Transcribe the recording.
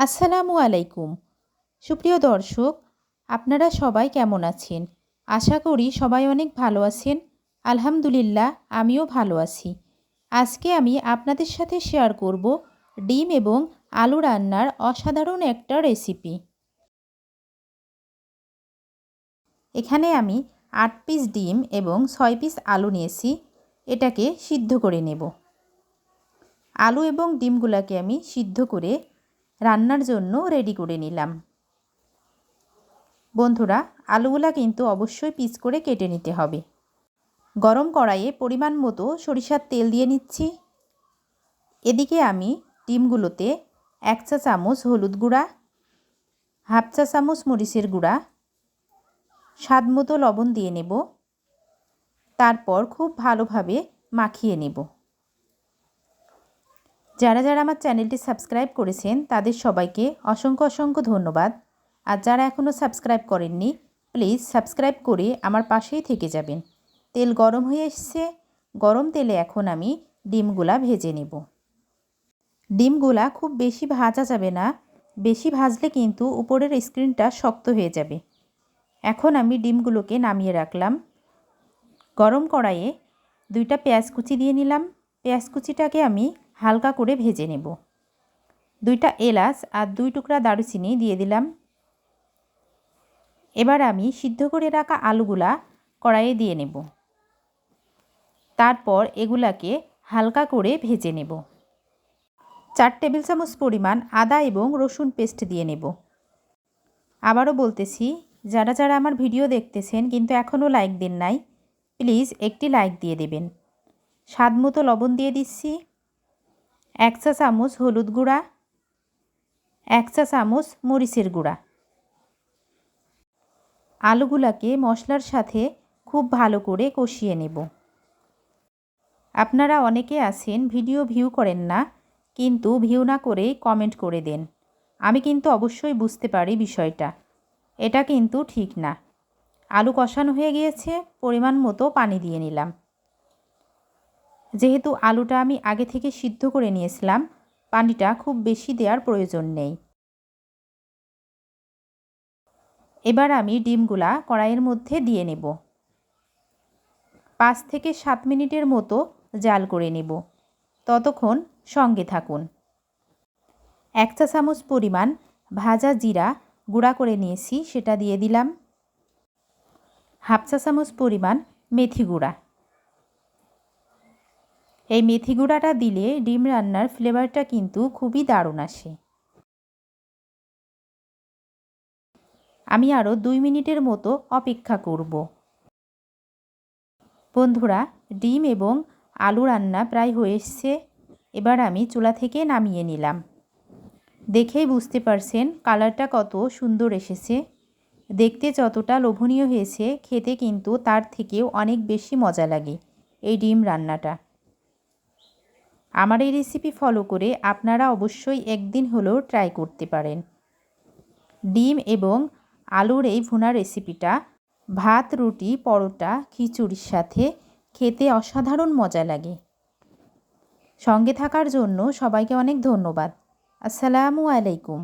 আসসালামু আলাইকুম। সুপ্রিয় দর্শক, আপনারা সবাই কেমন আছেন? আশা করি সবাই অনেক ভালো আছেন। আলহামদুলিল্লাহ, আমিও ভালো আছি। আজকে আমি আপনাদের সাথে শেয়ার করব ডিম এবং আলু রান্নার অসাধারণ একটা রেসিপি। এখানে আমি 8 পিস ডিম এবং 6 পিস আলু নিয়েছি। এটাকে সিদ্ধ করে নেব। আলু এবং ডিমগুলোকে আমি সিদ্ধ করে রান্নার জন্য রেডি করে নিলাম। বন্ধুরা, আলুগুলা কিন্তু অবশ্যই পিস করে কেটে নিতে হবে। গরম কড়াইয়ে পরিমাণ মতো সরিষার তেল দিয়ে নিচ্ছি। এদিকে আমি ডিমগুলোতে 1 চা চামচ হলুদ গুঁড়া, হাফ চা চামচ মরিচের গুঁড়া, স্বাদ মতো লবণ দিয়ে নেব। তারপর খুব ভালোভাবে মাখিয়ে নেব। যারা যারা আমার চ্যানেলটি সাবস্ক্রাইব করেছেন তাদের সবাইকে অসংখ্য অসংখ্য ধন্যবাদ। আর যারা এখনও সাবস্ক্রাইব করেননি, প্লিজ সাবস্ক্রাইব করে আমার পাশেই থেকে যাবেন। তেল গরম হয়ে এসছে। গরম তেলে এখন আমি ডিমগুলা ভেজে নেব। ডিমগুলা খুব বেশি ভাজা যাবে না, বেশি ভাজলে কিন্তু উপরের স্ক্রিনটা শক্ত হয়ে যাবে। এখন আমি ডিমগুলোকে নামিয়ে রাখলাম। গরম কড়াইয়ে 2টা পেঁয়াজ কুচি দিয়ে নিলাম। পেঁয়াজ কুচিটাকে আমি হালকা করে ভেজে নেব। 2টা এলাচ আর 2 টুকরা দারুচিনি দিয়ে দিলাম। এবার আমি সিদ্ধ করে রাখা আলুগুলা কড়াইয়ে দিয়ে নেব। তারপর এগুলাকে হালকা করে ভেজে নেব। 4 টেবিল চামচ পরিমাণ আদা এবং রসুন পেস্ট দিয়ে নেব। আবারও বলতেছি, যারা যারা আমার ভিডিও দেখতেছেন কিন্তু এখনও লাইক দেন নাই, প্লিজ একটি লাইক দিয়ে দেবেন। স্বাদ মতো লবণ দিয়ে দিচ্ছি। 1 চা চামচ হলুদ গুঁড়া, 1 চা চামচ মরিচের গুঁড়া। আলুগুলাকে মশলার সাথে খুব ভালো করে কষিয়ে নেব। আপনারা অনেকে আছেন ভিডিও ভিউ করেন না, কিন্তু ভিউ না করেই কমেন্ট করে দেন। আমি কিন্তু অবশ্যই বুঝতে পারি বিষয়টা। এটা কিন্তু ঠিক না। আলু কষানো হয়ে গিয়েছে, পরিমাণ মতো পানি দিয়ে নিলাম। যেহেতু আলুটা আমি আগে থেকে সিদ্ধ করে নিয়েছিলাম, পানিটা খুব বেশি দেওয়ার প্রয়োজন নেই। এবার আমি ডিমগুলা কড়াইয়ের মধ্যে দিয়ে নেব। 5 থেকে 7 মিনিটের মতো জাল করে নেব। ততক্ষণ সঙ্গে থাকুন। 1 চা চামচ পরিমাণ ভাজা জিরা গুঁড়া করে নিয়েছি, সেটা দিয়ে দিলাম। হাফ চা চামচ পরিমাণ মেথি গুঁড়া। এই মেথি গুঁড়াটা দিলে ডিম রান্নার ফ্লেভারটা কিন্তু খুবই দারুণ আসে। আমি আরও 2 মিনিটের মতো অপেক্ষা করব। বন্ধুরা, ডিম এবং আলু রান্না প্রায় হয়ে এসছে। এবার আমি চুলা থেকে নামিয়ে নিলাম। দেখেই বুঝতে পারছেন কালারটা কত সুন্দর এসেছে। দেখতে যতটা লোভনীয় হয়েছে, খেতে কিন্তু তার থেকেও অনেক বেশি মজা লাগে এই ডিম রান্নাটা। আমার এই রেসিপি ফলো করে আপনারা অবশ্যই একদিন হলেও ট্রাই করতে পারেন। ডিম এবং আলুর এই ভুনা রেসিপিটা ভাত, রুটি, পরোটা, খিচুড়ির সাথে খেতে অসাধারণ মজা লাগে। সঙ্গে থাকার জন্য সবাইকে অনেক ধন্যবাদ। আসসালামু আলাইকুম।